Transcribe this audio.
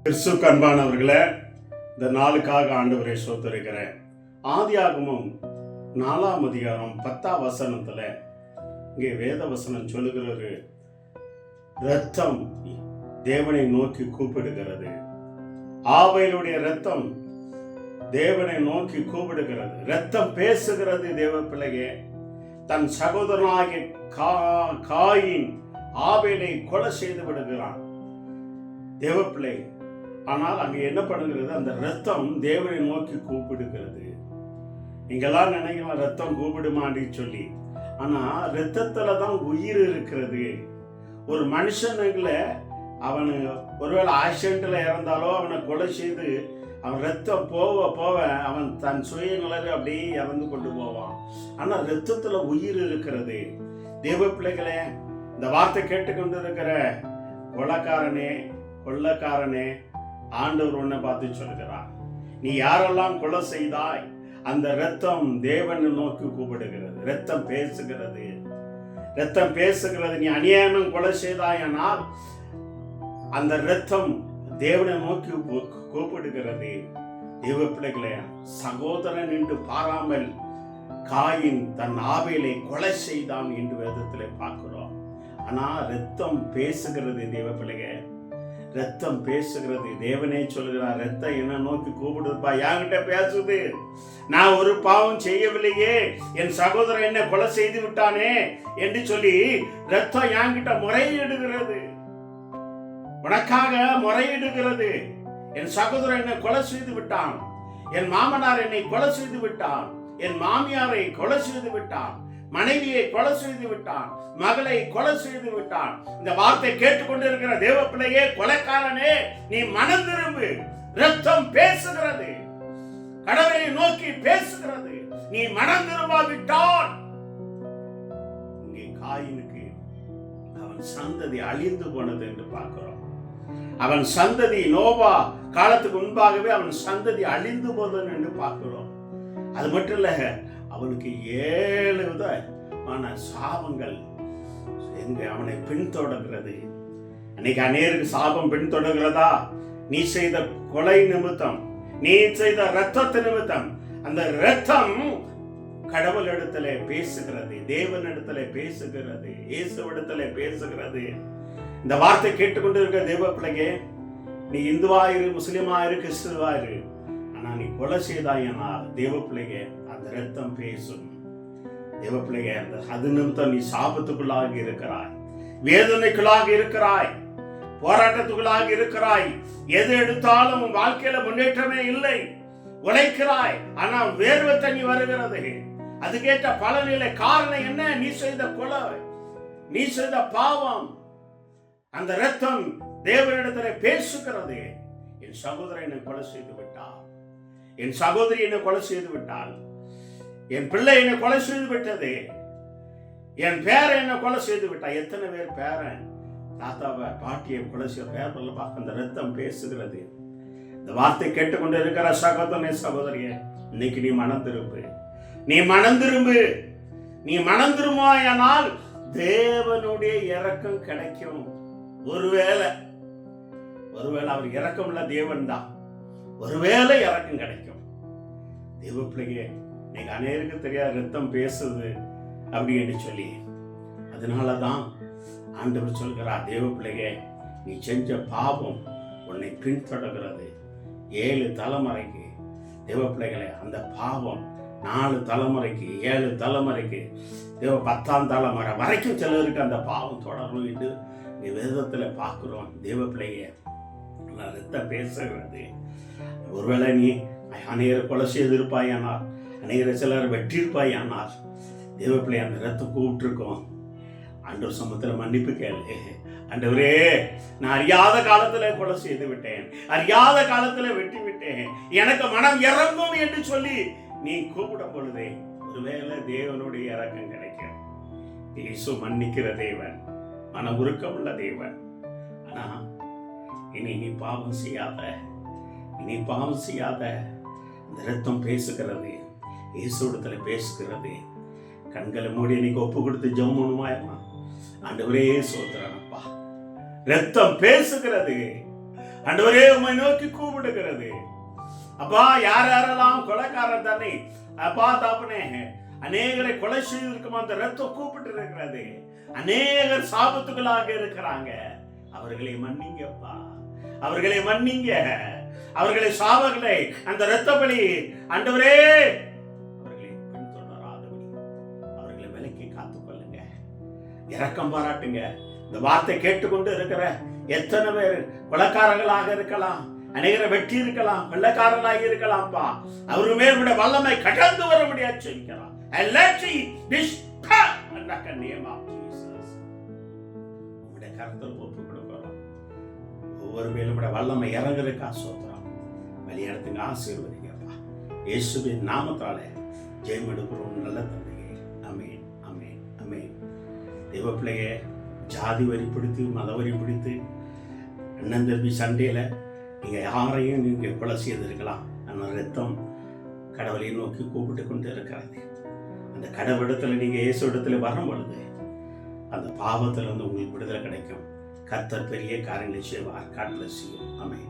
கிறிஸ்துவுக்கு அன்பானவர்களே, இந்த நாளுக்காக ஆண்டவரை ஸ்தோத்திரிக்கிறேன். ஆதியாகமம் 4ஆம் அதிகாரம் 10ஆம் வசனத்துல இங்கே வேத வசனம் சொல்லுகிறது, இரத்தம் தேவனை நோக்கி கூப்பிடுகிறது. ஆபேலுடைய இரத்தம் தேவனை நோக்கி கூப்பிடுகிறது. இரத்தம் பேசுகிறது. தேவ பிள்ளையே, தன் சகோதரனாகிய காயின் ஆபேலை கொலை செய்து விடுகிறான் தேவ பிள்ளை. ஆனால் அங்கே என்ன பண்ணுகிறது? அந்த ரத்தம் தேவனை நோக்கி கூப்பிடுகிறது. நீங்கெல்லாம் நினைக்கலாம் ரத்தம் கூப்பிடுமான்னு சொல்லி. ஆனா ரத்தத்துல தான் உயிர் இருக்கிறது. ஒரு மனுஷனுக்குள்ள அவனு ஒருவேளை ஆக்சிடென்ட்ல இறந்தாலோ அவனை கொலை செய்து அவன் ரத்தம் போக போக அவன் தன் சுயநிலையில அப்படியே இறந்து கொண்டு போவான். ஆனா ரத்தத்துல உயிர் இருக்கிறது. தேவ பிள்ளைகளே, இந்த வார்த்தை கேட்டுக்கொண்டு இருக்கிற கொள்ளைக்காரனே, ஆண்டவர் உன்னை பார்த்து சொல்கிறார், நீ யாரெல்லாம் கொலை செய்தாய், அந்த இரத்தம் தேவனை நோக்கி கூப்பிடுகிறது. இரத்தம் பேசுகிறது. நீ அநியாயம் கொலை செய்தாயானால் அந்த இரத்தம் தேவனை நோக்கி கூப்பிடுகிறது. தேவ பிள்ளைகளே, சகோதரன் என்று பாராமல் காயின் தன் ஆபேலை கொலை செய்தான் என்று வேதத்திலே பார்க்கிறோம். ஆனா இரத்தம் பேசுகிறது. தேவ பிள்ளைங்க, ரத்தம் பேசுகிறது. தேவனே சொல்கிறார், ரத்தம் என்ன நோக்கி கூப்பிடுதுப்பா, என்கிட்ட பேசுது. நான் ஒரு பாவம் செய்யவில்லையே, என் சகோதரன் என்ன கொலை செய்து விட்டானே என்று சொல்லி ரத்தம் என்கிட்ட முறையிடுகிறது, உனக்காக முறையிடுகிறது. என் சகோதரன் என்னை கொலை செய்து விட்டான், என் மாமனார் என்னை கொலை செய்து விட்டான், என் மாமியாரை கொலை செய்து விட்டான், மனைவியை கொலை செய்து விட்டான், மகளை கொலை செய்து விட்டான். இந்த வார்த்தை கேட்டுக்கொண்டிருக்கிற தேவ பிள்ளையே, கொலைக்காரனே, நீ மனம் திரும்பு. ரத்தம் பேசுகிறது, கடவுளை நோக்கி பேசுகிறது. நீ மனம் திரும்பாவிட்டால் இங்கே காயினுக்கு அவன் சந்ததி அழிந்து போனது என்று பார்க்கிறோம். அவன் சந்ததி நோவா காலத்துக்கு முன்பாகவே அவன் சந்ததி அழிந்து போனது என்று பார்க்கிறோம். அது மட்டும் இல்ல, அவனுக்கு 7 விதமான சாபங்கள் அவனை பின்தொடர்கிறது. அன்னைக்கு அநேருக்கு சாபம் பின்தொடர்கிறதா? நீ செய்த கொலை நிமித்தம், நீ செய்த இரத்தத்து நிமித்தம். அந்த இரத்தம் கடவுள் இடத்துல பேசுகிறது, தேவன் இடத்துல பேசுகிறது, இயேசுவிடத்துல பேசுகிறது. இந்த வார்த்தை கேட்டுக்கொண்டு இருக்க தேவ பிள்ளையே, நீ இந்துவாயிரு, முஸ்லிமாயிரு, கிறிஸ்துவாயிரு, ஆனா நீ கொலை செய்தாயனா தேவ பிள்ளையே, அந்த ரத்தம் பேசும். தேவ பிள்ளையே, அது நிமித்தம் நீ சாபத்துக்குள்ளாக இருக்கிறாய், வேதனைக்குள்ளாக இருக்கிறாய், போராட்டத்துக்குள்ளாக இருக்கிறாய். எது எடுத்தாலும் உன் வாழ்க்கையில முன்னேற்றமே இல்லை. உழைக்கிறாய், ஆனா வேர்வை தண்ணி வருகிறது. அதுக்கேற்ற பலனில்லை. காரணம் என்ன? நீ செய்த கொலை, நீ செய்த பாவம். அந்த ரத்தம் தேவனிடத்துல பேசுகிறது. என் சகோதரன் என்னை கொலை செய்து விட்டார், என் சகோதரி என்னை கொலை செய்து விட்டாள், என் பிள்ளை என்னை கொலை செய்து விட்டது, என் பேரன் என்னை கொலை செய்து விட்டா. எத்தனை பேர் பேரன் தாத்தாவை பாட்டியை கொலை செய்ய பேரில் பார்க்க அந்த ரத்தம் பேசுகிறது. இந்த வார்த்தை கேட்டுக்கொண்டு இருக்கிற சகோதரனே, சகோதரியே, இன்னைக்கு நீ மனம் திரும்பு. நீ மனம் திரும்பு. நீ மனம் திரும்பாயானால் தேவனுடைய இரக்கம் கிடைக்கும். ஒருவேளை அவர் இரக்கம் இல்ல, தேவன் தான். ஒருவேளை இரக்கம் கிடைக்கும். தேவ பிள்ளைங்க, நீங்க அநேருக்கு தெரியாது ரத்தம் பேசுது அப்படின்னு சொல்லி. அதனாலதான் ஆண்டவர் சொல்கிறார், தேவ பிள்ளைங்க, நீ செஞ்ச பாவம் உன்னை பின்தொடர்கிறது 7 தலைமுறைக்கு. தேவ பிள்ளைகளே, அந்த பாவம் 4 தலைமுறைக்கு, 7 தலைமுறைக்கு, 10ஆம் தலைமுறை வரைக்கும் சிலருக்கு அந்த பாவம் தொடரும் என்று நீ வேதத்துல பார்க்கிறோம். தேவ பிள்ளைங்க, ரத்தம் பேசுகிறது. ஒருவேளை நீ அநேகரை கொலை செய்திருப்பாயானால், அநேகரை சிலர் வெற்றிருப்பாயானால், தேவ பிள்ளை, அந்த ரத்தம் கூப்பிட்டுருக்கோம். ஆண்டவர் சமூகத்துல மன்னிப்பு கேளு. ஆண்டவரே, நான் அறியாத காலத்துல கொலை செய்து விட்டேன், அறியாத காலத்துல வெட்டி விட்டேன், எனக்கு மனம் இறங்கும் என்று சொல்லி நீ கூப்பிடும் பொழுதே ஒருவேளை தேவனுடைய இரக்கம் கிடைக்கும். இயேசு மன்னிக்கிற தேவன், மன உருக்கம் உள்ள தேவன். ஆனா இனி நீ பாவம் செய்யாத, அந்த ரத்தம் பேசுகிறது, இயேசுவிடத்துல பேசுகிறது. கண்களை மூடி நீங்க ஒப்பு கொடுத்து ஜெபம் பண்ணுமா? ஆண்டவரே, சோதரனப்பா, ரத்தம் பேசுகிறது. ஆண்டவரே உம்மை நோக்கி கூப்பிடுகிறது. அப்பா, யார் யாரெல்லாம் கொலைக்காரர் தானே அப்பா தாப்பனே அநேகரை கொலை செய்திருக்கும் அந்த ரத்தம் கூப்பிட்டு இருக்கிறது. அநேகர் சாபத்துகளாக இருக்கிறாங்க. அவர்களை மன்னிங்கப்பா, அவர்களை மன்னிங்க. அவர்களை சாபங்களை அந்த இரத்த பலி ஆண்டவரே அவர்களை பின்தொடராதபடி அவர்களை விலக்கி காத்துக்கொள்ளுங்க. இரக்கம் பாராட்டுங்க. இந்த வார்த்தை கேட்டுக்கொண்டு இருக்கிற எத்தனை பேர் கொலைக்காரர்களாக இருக்கலாம், அநேகரை வெட்டி இருக்கலாம், வெள்ளக்காரர்களாக இருக்கலாம்ப்பா, அவரு மேல் வல்லமை கடந்து வர முடியாது சொல்லிக்கிறான். கருத்தில் ஒப்பு கொடுக்கிறோம். ஒவ்வொரு மேலும் வல்லமை இறங்குறதுக்கா சோத்திரம். வெளியிடத்துக்கு ஆசீர்வதிங்கப்பா. இயேசுவின் நாமத்தால ஜெயம் எடுக்கிறோம் நல்ல தந்தையே. அமேன், அமேன், அமேன். தெய்வ பிள்ளைய ஜாதி வரி பிடித்து மத வரி பிடித்து அண்ணன் தம்பி சண்டையில நீங்க யாரையும் நீங்க கொலை செய்திருக்கலாம். அந்த ரத்தம் கடவுளை நோக்கி கூப்பிட்டு கொண்டு இருக்கிறது. அந்த கடவுளிடத்துல நீங்க இயேசு இடத்துல வரும் பொழுது அந்த பாவத்துல வந்து உங்களுக்கு விடுதலை கிடைக்கும். கர்த்தர் பெரிய காரியங்களை செய்வார். God bless you. ஆமென்.